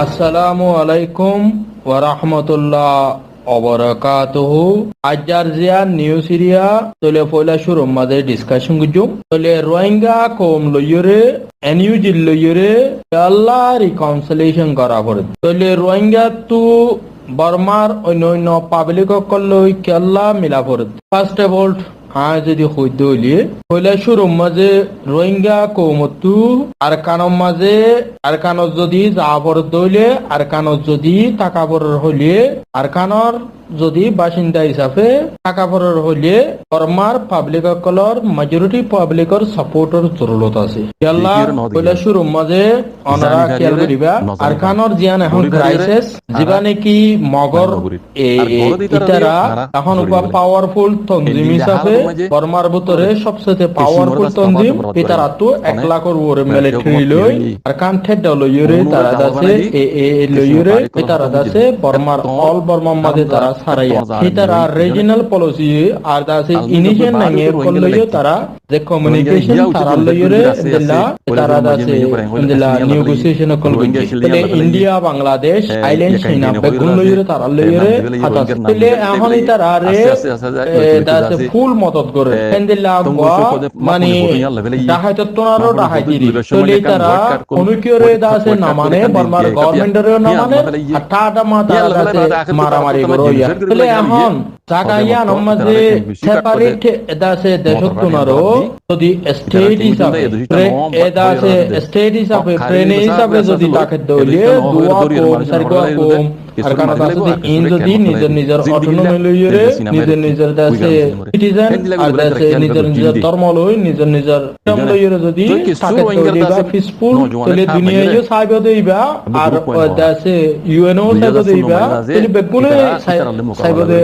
আসসালামু আলাইকুম ওয়া রাহমাতুল্লাহ ওয়া বারাকাতুহু। আজারজিয়া নিউ সিরিয়া তলে পয়লা শুরু মাঝে ডিসকাশন গুজুম তলে রোহিঙ্গা কম লইরে এনইউ জিল লইরে আল্লাহ রিকনসিলিয়েশন করা পড়ে তলে রোহিঙ্গা তু বর্মার অন্য পাবলিক কল্লই কেল্লা মিলা পড়ে। ফার্স্ট অফ অল যদি হইতে হইলে পয়লা শুরু মাঝে রোহিঙ্গা কৌমতু আর কানর মাঝে আর কানর যদি যা পড়তে হইলে আর কানর যদি টাকা পড়ার হইলে আর কানর যদি বাসিন্দা হিসাবে টাকা পড়ার হইলে বর্মার পাবলিক সকলের মেজরিটি পাবলিকর সাপোর্টের জরুরত আছে। ইয়াল্লা পয়লা শুরু মাঝে অনারা খেয়াল করিবা আর কানর জিয়ান এখন ক্রাইসিস যেবা নাকি মগর ইতারা এখন পাওয়ারফুল তনজিম হিসাবে বর্মার ভিতরে সবচেয়ে পাওয়ারফুল তনজিম ইতারা তো 1 লাখের উপরে মিলিটারি লই আর কান্ঠের লইরে তারা দাসে লইরে ইতারা দাসে বর্মার অল বর্মার মাঝে তারা সারাইয়া ইতারা রিজিনাল পলিসি আর দাসে ইনিশিয়াল নাঙে কলইও তারা যে কমিউনিকেশন তারা লইরে দিলা তারা দাসে দিলা নেগোসিয়েশন কল বলে ইন্ডিয়া বাংলাদেশ আইল্যান্ড চাইনা বেগুন লইরে তারা লইরে হাতা দিলে এখন ইতারা রে দাসে ফুল মদত করে দিলা মানে ডাহাইত তোনারো ডাহাইতি দিলে তারা অনুকিয়রে দাসে না মানে বর্মার গভর্নমেন্টেরও না মানে আটাটা মাথা দাসে মারামারি করইয়া তাহলে এখন জাগাইয়া নমাজে সেপারেট দাসে দেশতুনারো যদি স্টেট হিসাবে দাসে স্টেট হিসাবে ট্রেন হিসাবে যদি তাকে দলিয়ে দুয়া কম সারগা কম আর কারণ দাসে ইন যদি নিজের নিজের অটোনমি লইরে নিজের নিজের দাসে সিটিজেন আর দাসে নিজের নিজের ধর্ম লই নিজের নিজের ধর্ম লইরে যদি তাকে দলিবা পিসফুল তাহলে দুনিয়ায়ও সাইব দেইবা আর দাসে ইউএনও সাইব দেইবা তাহলে বেগুনে সাইব দে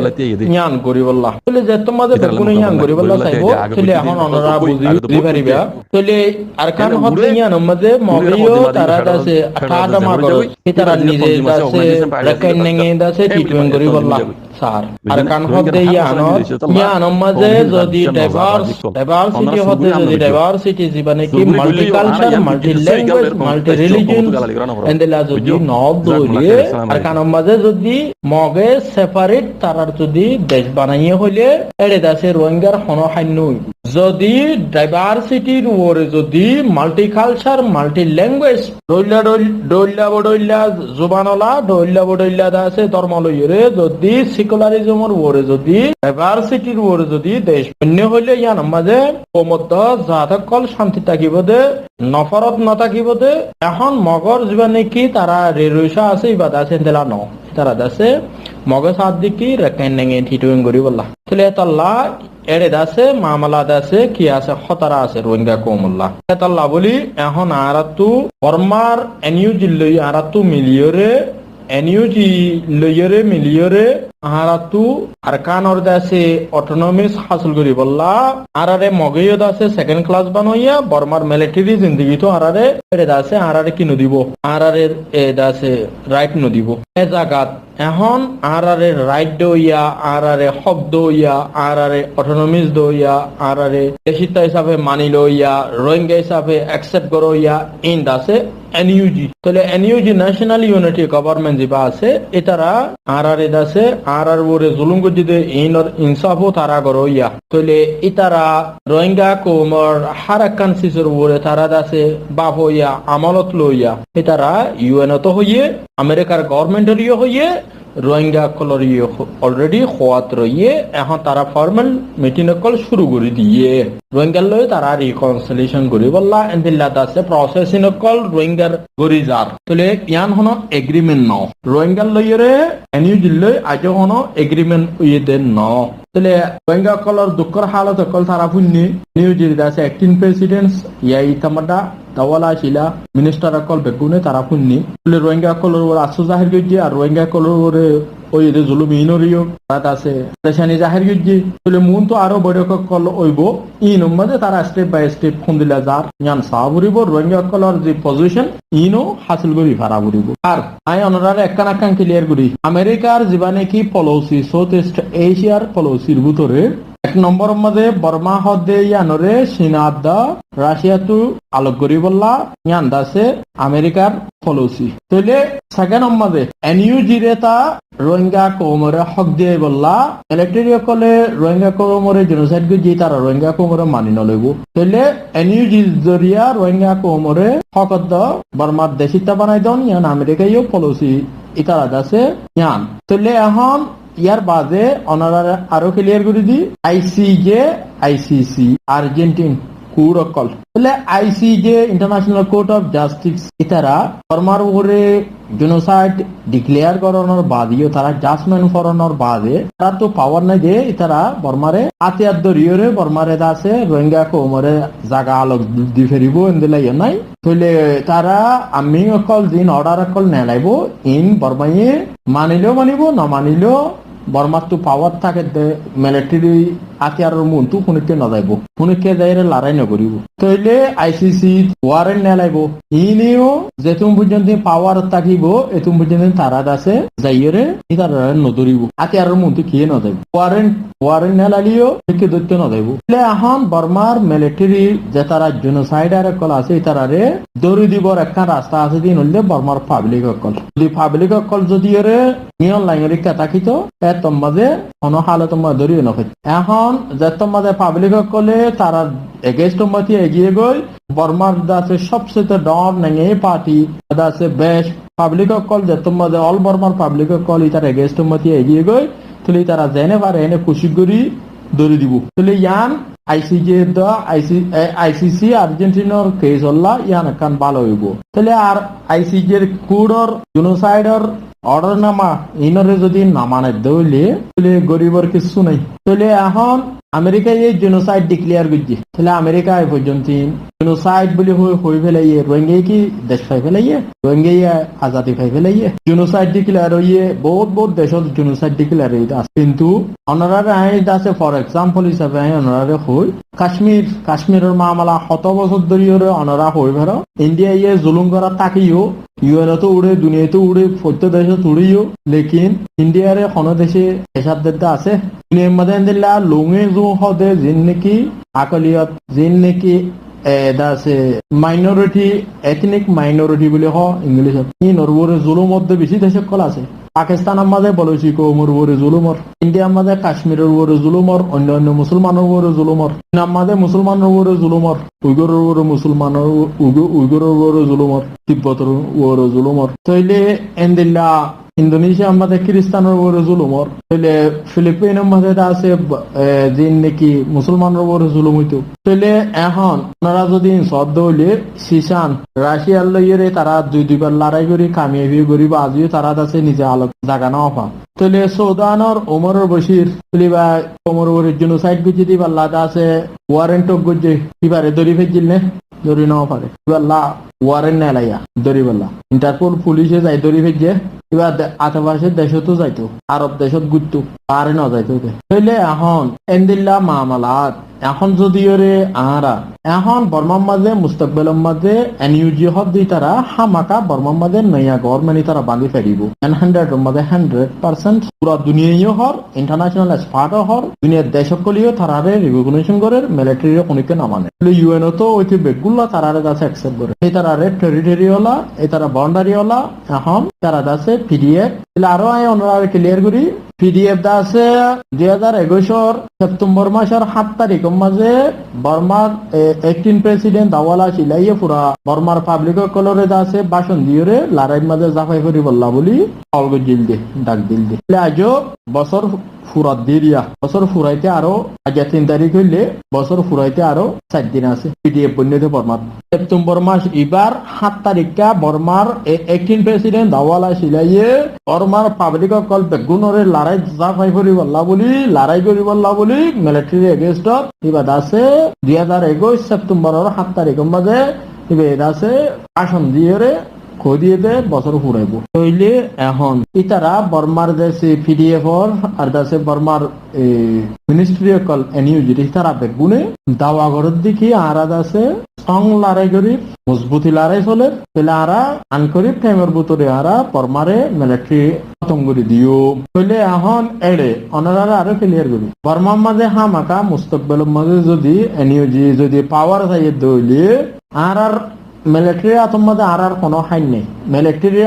জ্ঞান করিবল্লাহ তাহলে যে তোমাদের বেগুনে জ্ঞান করিবল্লাহ সাইব তাহলে এখন অনরা বুঝি পারিবা তাহলে আর কান হতে জ্ঞান মধ্যে মগিও তারা দাসে 18 মা করো তারা নিজে দাসে রাখাইন নেগে দাসে ট্রিটমেন্ট করিবল্লাহ স্যার আর কান হতে জ্ঞান মধ্যে যদি ডাইভার্সিটি হতে যদি ডাইভার্সিটি জীবনে কি multiculture multi language multi religion এন্ডেলা যদি নব দইলে আর কান মধ্যে যদি মগে সেপারেট তারার যদি দেশ বানাইয়ে হইলে এড়ে দাসে রোহিঙ্গার হনহান্যই যদি ডাইভার্সিটির ওরে যদি মাল্টিকালচার মাল্টি ল্যাঙ্গুয়েজ ডইল্লা জুবানলা ডইল্লা দাসে ধর্ম লইরে যদি সেকুলারিজমের ওরে যদি ডাইভার্সিটির ওরে যদি দেশ অন্য হইলে ইয়ান মাঝে মধ্য জাতকল শান্তি থাকিব দে নফরত নথাকিব দে এখন মগর জীবনে কি তারা রেরুষা আছে ইবাদ আছে দেলা ন তারা দাসে মগ সাত দিকি রেকেন নেঙে ঠিটুইং করি বললা তাহলে তাল্লা এড়ে দাসে মামলা দাসে কি আছে খতরা আছে রোহিঙ্গা কৌমুল্লাহ তাল্লা বলি এখন আরাতু বর্মার এনইউ জিল্লই আরাতু মিলিয়রে এনইউজি লইরে মিলিয়রে আহারাতু আরকানর দাসে অটোনমিস হাসিল করি বললা আরারে মগেয় দাসে সেকেন্ড ক্লাস বানইয়া বর্মার মিলিটারি জিন্দেগি তো আরারে এরে দাসে আরারে কি নদিব আরারে দাসে রাইট নদিব এ জাগাত এখন আরারে রাইট দইয়া আরারে শব্দ দইয়া আরারে অটোনমিস দইয়া আরারে দেশিতা হিসাবে মানি লইয়া রোহিঙ্গা হিসাবে অ্যাকসেপ্ট করইয়া ইন দাসে এনইউজি তাহলে এনইউজি ন্যাশনাল ইউনিটি গভর্নমেন্ট যেবা আছে এটারা আরারে দাসে আরার ওরে জুলুম গজিদে ইনর ইনসাফও তারা করইয়া তাহলে ইতারা রোহিঙ্গা কোমর হারাকান সিসর ওরে তারা দাসে বাপ হইয়া আমলত লইয়া এটারা ইউএনও তো হইয়ে আমেরিকার গভর্নমেন্টেরও হইয়ে রোহিঙ্গা কলর অলরেডি খোয়াত রইয়ে এখন তারা ফর্মাল মিটিং কল শুরু করে দিয়ে রোহিঙ্গার লই তারা রিকনসিলিয়েশন করি বললা এন্ডিল্লা দাসে প্রসেসিং কল রোহিঙ্গার গরি যার তলে ইয়ান হনো এগ্রিমেন্ট ন রোহিঙ্গার লইরে এনিউ জিল্লই আজ হনো এগ্রিমেন্ট উইয়ে দেন ন তলে রোহিঙ্গা কলর দুঃখর হালত কল তারা পুণ্যি নিউ জিল্লা দাসে অ্যাক্টিং প্রেসিডেন্ট ইয়াই তামাডা দাওয়ালা শিলা মিনিস্টার কল বেগুনে তারা পুণ্যি তলে রোহিঙ্গা কলর ওর আসু জাহির গইছে আর রোহিঙ্গা কলর ওরে ওই যে জুলুম ইনরিও তাত আছে দেশানি জাহির গইছে তলে মুন তো আরো বড় কল হইব ইন মধ্যে তারা স্টেপ বাই স্টেপ খুন্দিলা যার জ্ঞান সাবুরিব রোহিঙ্গা কলর যে পজিশন ইনো হাসিল করি ভাড়া বুড়িব আর আই অনারারে একখান একখান ক্লিয়ার করি আমেরিকার জীবনে কি পলিসি সাউথ ইস্ট এশিয়ার পলিসির ভিতরে এক নম্বর মধ্যে বর্মা হদে ইয়ানরে চীনাত রাশিয়াটো আলোক করি বললা ইয়ান দাসে আমেরিকার পলিসি তইলে সেকেন্ড মধ্যে এনইউজি রে তা রোহিঙ্গা কৌমরে হক দিয়ে বললা ইলেকট্রিক কলে রোহিঙ্গা কৌমরে জেনোসাইড গি তারা রোহিঙ্গা কৌমরে মানি নলইব তইলে এনইউজি জরিয়া রোহিঙ্গা কৌমরে হকত বর্মার দেশিতা বানাই দন ইয়ান আমেরিকায়ও পলিসি ইতারা দাসে ইয়ান তইলে এখন ইয়ার বাদে অনারা আরো ক্লিয়ার করে দি আইসিজে আইসিসি আর্জেন্টিন কুরকল তাহলে ICJ international court of justice ইতারা বর্মার উপরে জেনোসাইড ডিক্লেয়ার করানোর বাদেও তারা জাজমেন্ট করানোর বাদে তারা তো পাওয়ার নাই যে ইতারা বর্মারে আতিয়ার দরিয়রে বর্মারে আছে রোহিঙ্গা কৌমরে জাগা আলোক দি ফেরিব এন্দিলাই নাই তাহলে তারা আমি অকল দিন অর্ডার অকল নেলাইব ইন বর্মাইয়ে মানিলেও মানিব না মানিলেও বর্মার তো পাওয়ার থাকে মিলিটারি আতিয়ারের মনটো শুনিকে নযাইব শুনিকে যাই লড়াই নকরিব তইলে আইসিসি ওয়ারেন্ট নেলাইব ইনিও যেতুম পর্যন্ত পাওয়ার থাকিব এতুম পর্যন্ত তারা আছে যাইরে তারা নদরিব আতিয়ারের মনটো কিয়ে নযাইব ওয়ারেন্ট নেলালিও ঠিকই দৈত্য নযাইব তাহলে এখন বর্মার মিলিটারি যে তারা জেনোসাইডার কল আছে তারারে দৌড়ি দিবর একটা রাস্তা আছে দিন হলে বর্মার পাবলিক অকল যদি পাবলিক অকল যদি এরে নিয়ন লাইনের থাকিত তোমাদের কোনো হালে তোমার ধরিয়ে নয় এখন যে তোমাদের পাবলিক কলে তারা এগেস্ট মতি এগিয়ে গই বর্মার দাসে সবচেয়ে ডর নেই পার্টি দাসে বেশ পাবলিক কল যে তোমাদের অল বর্মার পাবলিক কল তার এগেস্ট মতি এগিয়ে গই তাহলে তারা জেনে পারে এনে খুশি করি ধরে দিব তাহলে ইয়ান আইসিজে আইসিসি আর্জেন্টিনার কেস হল্লা ইয়ান একান ভালো হইব তাহলে আর আইসিজের কুড়র জেনোসাইডর অর্ডার নামা ইনরে যদি নামানে দইলে তাহলে গরিবর কিছু নাই তাহলে এখন আমেরিকায় এই জেনোসাইড ডিক্লেয়ার করছে তাহলে আমেরিকা এই পর্যন্ত জেনোসাইড বলে হয়ে ফেলাইয়ে রোহিঙ্গা কি দেশ পাই ফেলাইয়ে রোহিঙ্গা আজাদি পাই ফেলাইয়ে জেনোসাইড ডিক্লেয়ার হইয়ে বহুত দেশত জেনোসাইড ডিক্লেয়ার হইতে আছে কিন্তু অনারারে আইন আছে ফর এক্সাম্পল হিসাবে অনারারে হই কাশ্মীরের মামলা 7 বছর ধরে অনারা হই ভেরো ইন্ডিয়া ইয়ে জুলুম করা তাকিও ইউএনও তো উড়ে দুনিয়াতে উড়ে প্রত্যেক দেশে উড়িও লেকিন ইন্ডিয়ারে কোনো দেশে হিসাব দিতে আছে দুনিয়ার মধ্যে দিল্লা লুঙে জু হদে জিন নাকি আকলিয়ত জিন নাকি আছে মাইনরিটি এথনিক মাইনরিটি বলে হ ইংলিশত ই নরবরে জুলুম মধ্যে বেশি দেশে কল আছে পাকিস্তানের মাঝে বলছি কৌমর উপরে জুলুমর ইন্ডিয়ার মাঝে কাশ্মীরের উপরে জুলুমর অন্য মুসলমানের উপরে জুলুমর চীনের মাঝে মুসলমানের উপরে জুলুমর উইগরের উপরে মুসলমানের উইগরের উপরে জুলুমর তিব্বতের উপরে জুলুমর তইলে এন্দিল্লা ইন্দোনেশিয়া আমাদের খ্রিস্টানের উপরে জুলুমর তাহলে ফিলিপিনের মধ্যে আছে যিনি নাকি মুসলমানের উপরে জুলুম হইতো তাহলে এখন ওনারা যদি শব্দ হইলে সিসান রাশিয়ার লইয়ে তারা দুইবার লড়াই করি কামিয়াবি করিব আজিও তারা আছে নিজে আলোক জাগা না অফা তাহলে সৌদানর ওমরের বশির বা ওমর উপরে জেনোসাইড গুজি দিবার লাদা আছে ওয়ারেন্ট গুজি কিবারে দরি ফেজিল নে দরি না পারে এবার ওয়ারেন্ট নেলাইয়া দরি বললা ইন্টারপোল পুলিশে যাই দরি ফেজে এবার আশেপাশের দেশতো যাইতো আরব দেশত ঘুরতো পারে না যাইতো তাইলে এখন এন্দিল্লা মামলাত এখন যদি ওরে আহারা এখন বর্মার মাঝে মুস্তাকবেলের মাঝে এনইউজি হব দি তারা হামাকা বর্মার মাঝে নয়া গভর্নমেন্ট তারা বাঁধি ফেরিব 100 মাঝে 100% পুরা দুনিয়ায় হর ইন্টারন্যাশনাল স্পার্ট হর দুনিয়ার দেশকলিও তারারে রিকগনিশন করে মিলিটারি কোনিকে নামানে ইউএনও তো ওইটি বেগুলা তারারে কাছে অ্যাকসেপ্ট করে এই তারারে টেরিটরি হলা এই তারা বাউন্ডারি হলা এখন তারা আছে পিডিএফ আরো আই অনারে ক্লিয়ার করি পিডিএফ দা আছে 2021 সেপ্টেম্বর মাসের 7 তারিখের মাঝে বর্মার অ্যাক্টিং প্রেসিডেন্ট দাওয়ালা শিলাইয়ে পুরা বর্মার পাবলিক কলরে দা আছে ভাষণ দিয়ে লড়াই মাঝে জাফাই করি বললা বলি অলগো জিল দে ডাক দিল দে আজও বছর ফুরাত দিরিয়া বছর ফুরাইতে আরো আজ 3 তারিখ হইলে বছর ফুরাইতে আরো 4 দিন আছে পিডিএফ বন্যতে বর্মার সেপ্টেম্বর মাস এবার 7 তারিখা বর্মার অ্যাক্টিং প্রেসিডেন্ট দাওয়ালা শিলাইয়ে বর্মার পাবলিক কল বেগুনরে লড়াই জাফাই করি বললা বলি মিলিটারি এগেইনস্টত এবার আছে 2021 সেপ্টেম্বরের 7 তারিখের মাঝে এবার আছে ভাষণ দিয়ে খদিয়ে দে বছর ফুরাইব তইলে এখন ইতারা বর্মার দেশে পিডিএফ আর দেশে বর্মার মিনিস্ট্রি কল এনইউজি তারা বেগুনে দাওয়া ঘরের দিকে আরাদ আছে স্ট্রং লড়াই করি মজবুতি লড়াই চলে তাহলে আরা আনকরি টাইমের ভিতরে আরা বর্মারে মিলিটারি খতম করে দিও তাহলে এখন এড়ে অনারা আরো ক্লিয়ার করি বর্মার মাঝে হামাকা মুস্তকবেলের মাঝে যদি এনইউজি যদি পাওয়ার থাকে দইলে আর মিলিটারি আতম্মাদে আর কোনো হাইন নেই মিলিটারি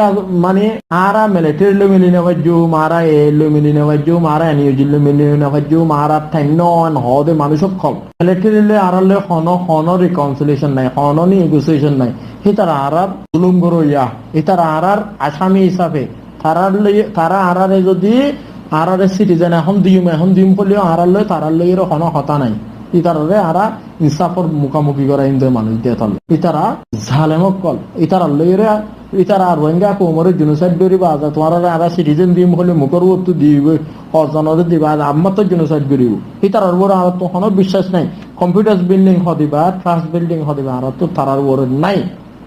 মানে আরা মিলিটারি লো মিলি নেবাজু মারা এ লো মিলি নেবাজু মারা এনইউজি লো মিলি নেবাজু মারা ঠাইনন হদে মানুষ কম মিলিটারি লে আর লে হন রিকনসিলিয়েশন নাই হন নেগোসিয়েশন নাই হি তারা আরার জুলুম করো ইয়া হি তারা আরার আসামি হিসাবে তারা আরারে যদি আরারে সিটিজেন এখন দিম বলিও আরার লই তারার লই এর হন হতা নাই ইতারে আরা ইনসাফর মুখামুখি করা ইন্দে মানুষ দিয়ে তাল ইতারা ঝালেমক কল ইতারা লইরে ইতারা রোহিঙ্গা কোমরে জেনোসাইড করিব আজা তোমার আরা সিটিজেন দিম হলে মুখর তো দিবে অজনরে দিবা আম্মা তো জেনোসাইড করিব ইতারার বড় আর তো কোনো বিশ্বাস নাই কম্পিউটার বিল্ডিং হদিবা ট্রাস্ট বিল্ডিং হদিবা আর তো তারার বড় নাই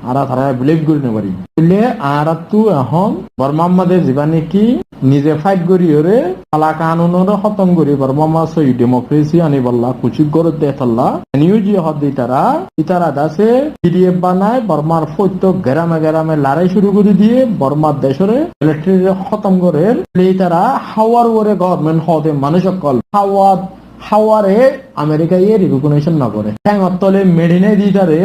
আরা তারা বিলিভ করি না পারি বলে আর তো এখন বর্মাম্মাদে জীবানে কি নিজে ফাইট করি ওরে আলা কানুনরে খতম করি বর্মাম্মা সই ডেমোক্রেসি আনি বললা কুচি করে দেখাল্লা নিউজি হদি ইতারা দাসে পিডিএফ বানায় বর্মার ফৈত্য গ্রামে লড়াই শুরু করে দিয়ে বর্মার দেশরে ইলেকট্রিক খতম করে তারা হাওয়ার ওরে গভর্নমেন্ট হদে মানুষ কল হাওয়ারে আমেরিকা ইয়ে রিকগনিশন না করে ঠ্যাঙর তলে মেডিনে দিতারে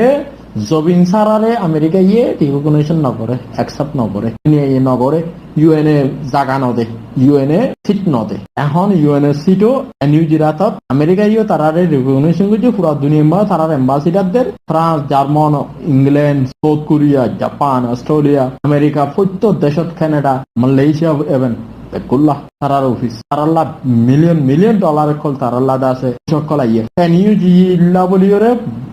জবিন সারারে আমেরিকা ইয়ে রিকগনিশন না করে অ্যাকসেপ্ট না করে না করে ইউএনএ জাগা নদে ইউএনএ সিট নদে এখন ইউএনএ সিটও এনইউজি রাতত আমেরিকা ইয়ে তারারে রিকগনিশন করছে পুরো দুনিয়া তারার এম্বাসিডারদের France German England South Korea Japan Australia America প্রত্যেক দেশত কানাডা মালয়েশিয়া এভেন কুল্লা তারার অফিস তারাল্লা মিলিয়ন ডলার কল তারাল্লা আছে সকল আইয়ে এনইউজি ইল্লা বলিওরে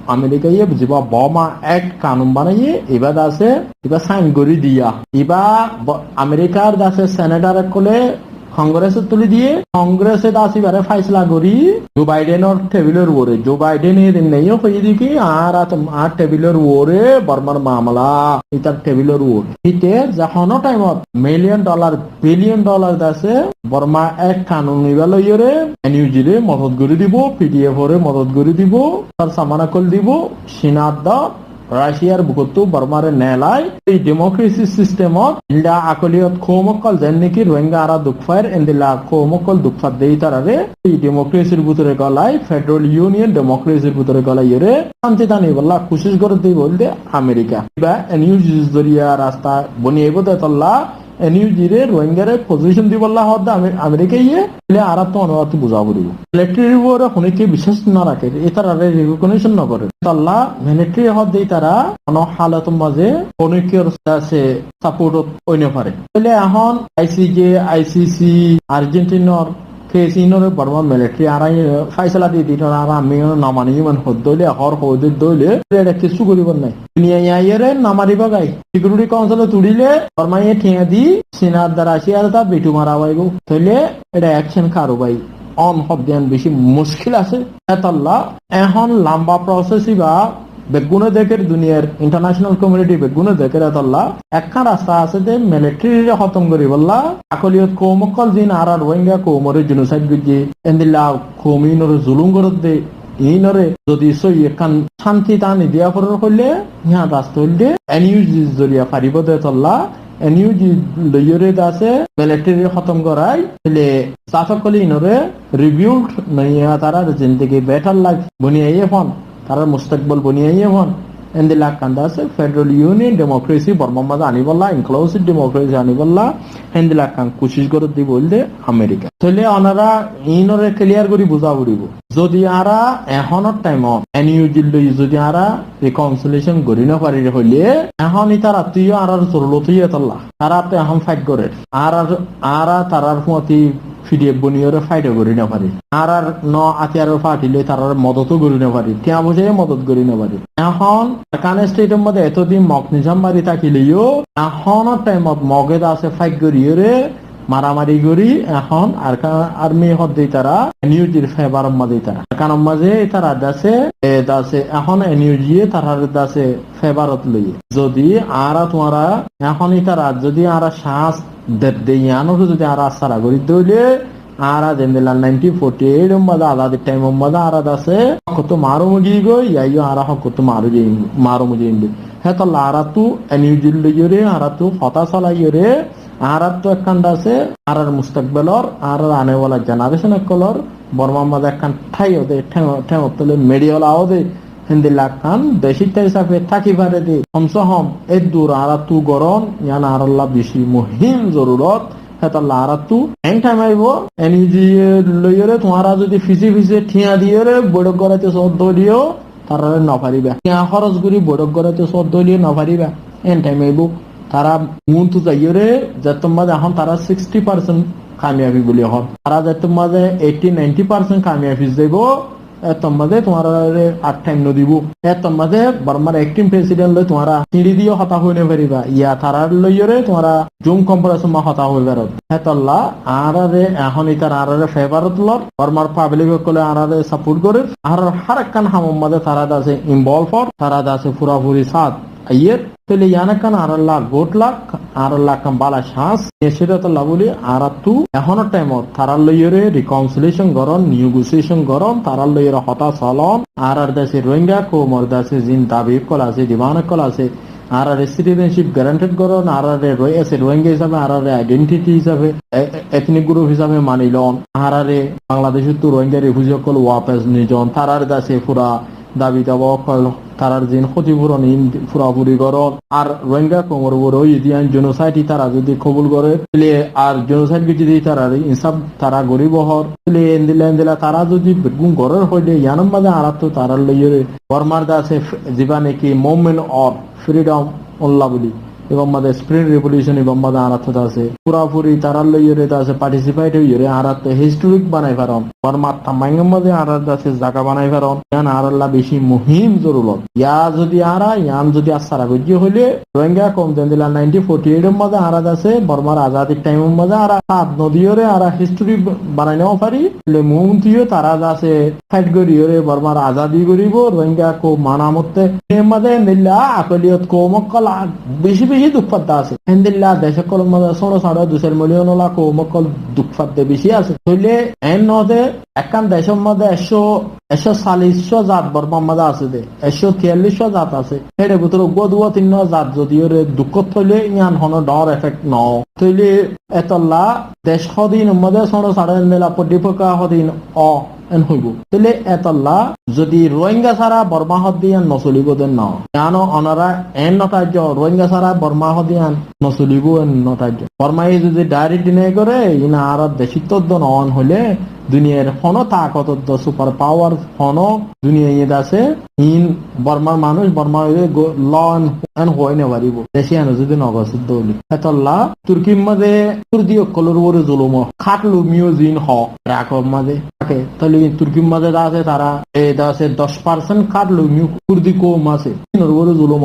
আমেরিকা ইয়ে যিবা বমা এক কানুন বানাইয়ে এবার আছে এবার সাইন করে দিয়া এবার আমেরিকার দাসে সেনেটার কলে কংগ্রেসে তুলে দিয়ে কংগ্রেসে দাসি বারে ফাইসলা করি জো বাইডেনের টেবিলের ওরে জো বাইডেন এদিন নেই হয়ে দিকে আর টেবিলের ওরে বর্মার মামলা ইতার টেবিলের ওর ইতে যখন টাইমত বিলিয়ন ডলার দাসে বর্মা এক কানুন নিবাল ইয়ে এনইউজি রে মদত করে দিব পিডিএফ ওরে মদত করে দিব তার সামানাকল দিব সিনাত দা রাশিয়ার বুকতো বর্মারে নেলাই এই ডেমোক্রেসি সিস্টেমত ইন্ডা আকলিয়ত খোমকল যেন নাকি রোহিঙ্গা আরা দুঃখায়ের এন্দিলা খোমকল দুঃখাত দেই তারারে এই ডেমোক্রেসির ভিতরে গলাই ফেডারেল ইউনিয়ন ডেমোক্রেসির ভিতরে গলাই এরে শান্তি তানি বললা কোশিশ করে দেই বলতে আমেরিকা বা এনইউজি জরিয়া রাস্তা বনিয়ে বদে তল্লা এনইউজি রে রোহিঙ্গারে পজিশন দি বললা হদ আমেরিকা ইয়ে আর তো অনুরাত বুঝা পড়িব মিলিটারি ওরে অনেকে বিশ্বাস না রাখে এটারা রিকগনিশন না করে তাল্লা মিলিটারি হদ দেই তারা কোন হালত মাঝে অনেকের কাছে সাপোর্ট হইনে পারে তাহলে এখন আইসিজে আইসিসি আর্জেন্টিনার কেসিনরে বর্মা মিলিটারি আরাই ফাইসলা দিয়ে দিন আর আমি নামানি মান হদলে হর হদে দলে এটা কিছু করিব নাই দুনিয়া ইয়ারে নামারিবা গাই সিকিউরিটি কাউন্সিলে তুলিলে বর্মা এ ঠিয়া দি সিনার দ্বারা আসি আর তা বেটু মারা হইব তাহলে এটা অ্যাকশন কারো ভাই অন হদ্যান বেশি মুশকিল আছে এতাল্লা এখন লম্বা প্রসেস বা বেগুনে দেখের দুনিয়ার ইন্টারন্যাশনাল কমিউনিটি বেগুনে দেখের এতাল্লা একখান রাস্তা আছে যে মিলিটারি খতম করি বললা আকলিয়ত কৌমকল দিন আর রোহিঙ্গা কৌমরে জেনোসাইড গজি এন্দিলা কৌমিনরে জুলুম করত দে ইনরে যদি সই এখান শান্তি টানি দিয়া ফরের হইলে ইহা রাস্তা হইলে এনইউজি জরিয়া পারিব দে তল্লা এনইউজি লইরে আছে মিলিটারি খতম করাই হলে সাফকলি ইনরে রিভিউড নইয়া তারা জিন্দেগি বেটার লাইফ বনিয়ে ফোন তারা মুস্তাকবল বনিয়ে হন এন্দিলা কান্দা আছে ফেডারেল ইউনিয়ন ডেমোক্রেসি বর্মামাদ আনিবল্লা ইনক্লুসিভ ডেমোক্রেসি আনিবল্লা এন্দিলা কান কোশিশ করে দি বলতে আমেরিকা তাহলে ওনারা ইনরে ক্লিয়ার করে বুঝা পড়িব যদি আরা এখনের টাইমত এনইউজি লই যদি আরা রিকনসিলিয়েশন করি না পারি হইলে এখন তারা তুইও আর জরুরতই এতলা তারা তো এখন ফাইট করে আর তারার মতি পিডিএফ বনিয়রে ফাইট করি না পারি আর ন আতিয়ারের ফাটিলে তারার মদতও করি না পারি তিয়া বুঝে মদত করি না পারি এখন কানে স্টেটের মধ্যে এতদিন মগ নিজাম মারি থাকিলেও এখনের টাইমত মগেদ আছে ফাইট করিয়রে মারামারি করি এখন আর্মি হদ দিই তারা এনইউজির ফেভার মাঝে তারা কারণ মাঝে তারা দাসে এখন এনইউজি তারা দাসে ফেভারত লই যদি আর তোমারা এখন তারা যদি আর শ্বাস দেয়ানো যদি আর সারা করি দইলে আর যেমন 1948 মধ্যে আলাদা টাইম মধ্যে আর আছে কত মারো মুগি গো ইয়াইও আর কত মারো মুগি হ্যাঁ তো লারা তু এনইউজি লইরে আর তু হতা চালাইরে আরাত তো একখান আছে আর মুস্তাকবেলর আর আনেওয়ালা জেনারেশন কলর বর্মার মাঝে একখান ঠাই ওদের ঠেঙ তলে মেডিওলা ওদে হিন্দি লাখান দেশিটা হিসাবে থাকি পারে দে কমসে কম এই দূর আরাতু গরম ইয়ান আরাল্লাহ বেশি মহিম জরুরত হেতাল্লাহ আরাতু এন টাইম আইব এনি লইরে তোমারা যদি ফিসি ঠিয়া দিয়ে বৈঠক করাইতে সদ্য দিও তারা নপারিবা ঠিয়া খরচ করি বৈঠক করাইতে সদ্য দিয়ে নপারিবা এন টাইম আইব তারা মুন্তু যাইরে যেত মাঝে এখন তারা 60% কামিয়াবি বলি হন তারা যেত মাঝে 80-90% কামিয়াবি যাইব এত মাঝে তোমার আর টাইম নদিব এত মাঝে বর্মার একটিম প্রেসিডেন্ট লই তোমারা চিড়ি দিয়ে হতা হইনে পারিবা ইয়া তারার লইরে তোমারা জুম কম্পারেশন মা হতা হই পারত হেতল্লা আরারে এখন ইতার আরারে ফেভারত লর বর্মার পাবলিক কলে আরারে সাপোর্ট করে আর হারাক্কান হামম মাঝে তারা আছে ইনভলভ হর তারা আছে পুরাপুরি সাথ আইয়ের তাহলে ইয়ানাকান আরাল্লাহ গোট লাখ আরাল্লাহ কাম বালা শ্বাস সেটা তো লাগুলি আর তু এখনো টাইমত তারার লইরে রিকনসিলিয়েশন গরম নিউগোসিয়েশন গরম তারার লইরে হতা চলন আর দেশে রোহিঙ্গা কোমর দেশে জিন দাবি কল আছে ডিমান্ড কল আছে আর সিটিজেনশিপ গ্যারান্টেড করন আর রয়েছে রোহিঙ্গা হিসাবে আর আইডেন্টিটি হিসাবে এথনিক গ্রুপ হিসাবে মানিলন আর বাংলাদেশের তো রোহিঙ্গা রিফিউজি কল ওয়াপেস নিজন তারার দেশে পুরা দাবি দাবা কল তারার জিন ক্ষতিপূরণ পুরাপুরি করন আর রোহিঙ্গা কোমর বড় ইদিয়ান জেনোসাইড তারা যদি কবুল করে আর জেনোসাইড যদি তারা ইনসাফ তারা গরিব হর এন্দিলা তারা যদি বেগুন গরের হইলে ইয়ানোর মাঝে আর তো তারার লইয়ে বর্মার দাসে যিবা নাকি মুভমেন্ট অফ ফ্রিডম উল্লাহ বলি এবং মাঝে স্প্রিং রেভলিউশন এবং মাঝে আরাত আছে পুরাপুরি তারার লইয়ে আছে পার্টিসিপেট হইরে আরাত হিস্টোরিক বানাই পারন বর্মার তামাইঙ্গের মাঝে আরাত আছে জায়গা বানাই পারন ইয়ান আরাল্লাহ বেশি মুহিম জরুরত ইয়া যদি ইয়ান যদি আসারা গজ্জি হইলে রোহিঙ্গা কম দেন দিলা 1948 এর মাঝে আরাত আছে বর্মার আজাদির টাইমের মাঝে আর সাত নদীরে আর হিস্টোরি বানাই নেওয়া পারি মুহূর্তীয় তারা আছে ফাইট করিরে বর্মার আজাদি করিব রোহিঙ্গা কো মানামতে এর মাঝে নিলা আকলিয়ত কৌমকল বেশি বেশি দুঃখপাদ্দা আছে হেন্দিল্লা দেশে কলম মাঝে 2.5 মিলিয়ন লাখ কৌমকল দুঃখপাদ্দে বেশি আছে হইলে এন নদে একখান দেশের মধ্যে 140 জাত বর্মার মাঝে আছে দে 143 জাত আছে এর ভিতরে গদুয়া 3 জাত যদিও দুঃখ থইলে ইয়ান হন ডর এফেক্ট ন থইলে এতলা দেশ সদিন মধ্যে 2.5 মেলা পডিপকা সদিন এন হইব তাহলে এতলা যদি রোহিঙ্গা ছাড়া বর্মা হদিয়ান নচলিব দেন ন জানো অনারা এন নটার্য রোহিঙ্গা ছাড়া বর্মা হদিয়ান নচলিব এন নটার্য বর্মাই যদি ডাইরেক্ট ডিনাই করে ইনা আর দেশিত্ব নন হইলে দুনিয়ার হন তাকত সুপার পাওয়ার হন দুনিয়া ইয়ে আছে ইন বর্মার মানুষ বর্মা ল এন হয়ে নে পারিব দেশে আনো যদি নগসিদ্ধ হলি এতলা তুর্কির মাঝে তুর্কি অকলের উপরে জুলুম খাটলু মিউজিন হ রাকব মাঝে থাকে তাহলে তুর্কির মাঝে আছে তারা এটা আছে 10% খাটলু মিউ কুর্দি কম আছে উপরে জুলুম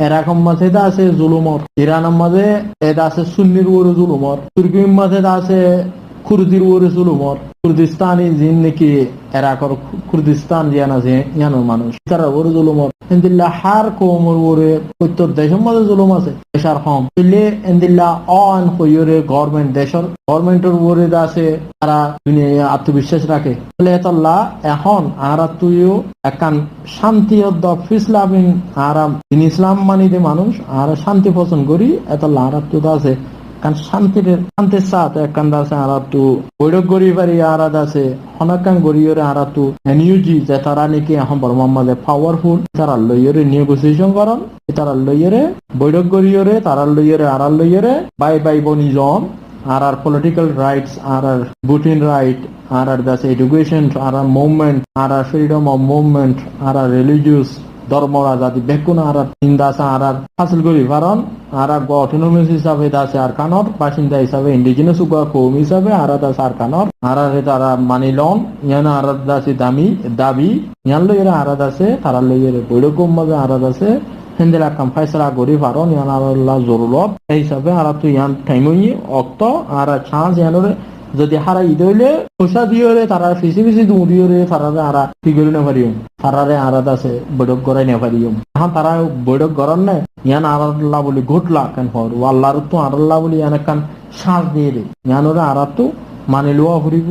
এরকম মাঝে আছে জুলুমর ইরানের মাঝে এটা আছে সুন্নির উপরে জুলুমর তুর্কির মাঝে আছে কুর্দির উপরে জুলুমর কুর্দিস্তানি জিন নাকি এরাকর কুর্দিস্তান জিয়ান আছে ইয়ানোর মানুষ তারা উপরে জুলুমর এন্দিল্লা হার কোমর উপরে উত্তর দেশের মধ্যে জুলুম আছে দেশার কম দিল্লি এন্দিল্লা অন হইরে গভর্নমেন্ট দেশের গভর্নমেন্টের উপরে আছে তারা দুনিয়া আত্মবিশ্বাস রাখে বলে এতল্লা এখন আর তুইও একান শান্তি অদ্দ পিস লাভিং আরাম ইসলাম মানি দে মানুষ আর শান্তি পছন্দ করি এতল্লা আর তুই আছে কারণ শান্তির সাথে একান্দা আছে আর তু বৈঠক গড়ি পারি আর আছে অনেকান গড়িয়রে আর তু এনইউজি যে তারা নাকি এখন বর্মার মাঝে পাওয়ারফুল তারা লইয়রে নিগোসিয়েশন করন তারা লইয়রে বৈঠক গড়িয়রে তারা লইয়রে আর লইয়রে বাই বনিজন আর পলিটিক্যাল রাইটস আর ভোটিং রাইট আর দাস এডুকেশন আর মুভমেন্ট আর ফ্রিডম অফ মুভমেন্ট আর রিলিজিয়াস ধর্মর আজাদি বেকুন আর ইন্দাসা আর হাসিল করি কারণ আর অটোনমিস হিসাবে দাসে আর কানর বাসিন্দা হিসাবে ইন্ডিজিনাস কৌম হিসাবে আর দাস আর কানর আর তারা মানিলন ইয়ান আর দাসে দাবি ইয়ান লইরে আর দাসে তারা লইরে বৈরকম ভাবে আর দাসে হেন্দেলা কাম ফাইসলা করি পারন ইয়ান আল্লাহ জরুরত এই হিসাবে আর তুই ইয়ান টাইমই অক্ত আর চান্স ইয়ানরে যদি হারা ঈদ হইলে পয়সা দিয়ে তারা ফিসি দৌড়িয়ে তারা আরা কি করি না পারিম তারারে আরাদ আছে বৈঠক করাই না পারিম এখন তারা বৈঠক করার নাই ইয়ান আল্লাহ বলি ঘটলা কেন হর আল্লাহর তো আল্লাহ বলি ইয়ান কান শ্বাস দিয়ে রে ইয়ানরে আরাত তো মানে লোয়া ফুরিব